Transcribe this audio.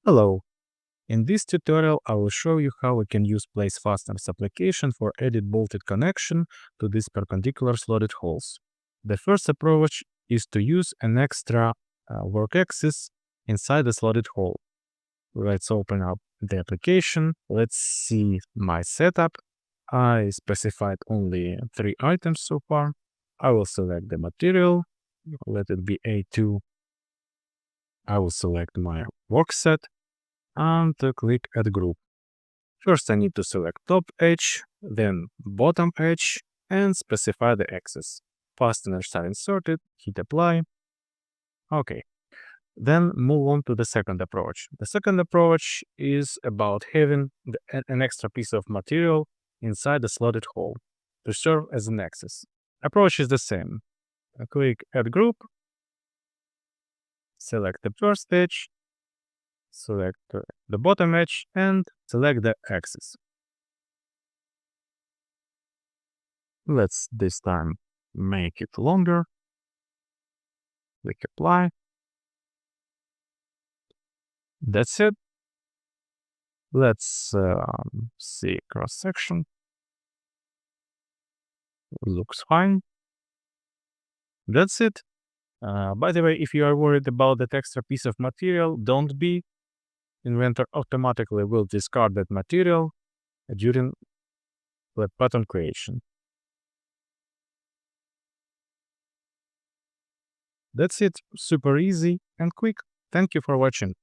Hello. In this tutorial, I will show you how we can use Place Fasteners application for edit bolted connection to these perpendicular slotted holes. The first approach is to use an extra work axis inside the slotted hole. Let's open up the application. Let's see my setup. I specified only 3 items so far. I will select the material. Let it be A2. I will select my work set and click Add Group. First, I need to select top edge, then bottom edge, and specify the axis. Fasteners are inserted, hit Apply. Okay. Then move on to the second approach. The second approach is about having an extra piece of material inside the slotted hole to serve as an axis. Approach is the same. Click Add Group, select the first edge, select the bottom edge, and select the axis. Let's this time make it longer. Click Apply. That's it. Let's see cross section. Looks fine. That's it. By the way, if you are worried about that extra piece of material, don't be. Inventor automatically will discard that material during the pattern creation. That's it. Super easy and quick. Thank you for watching.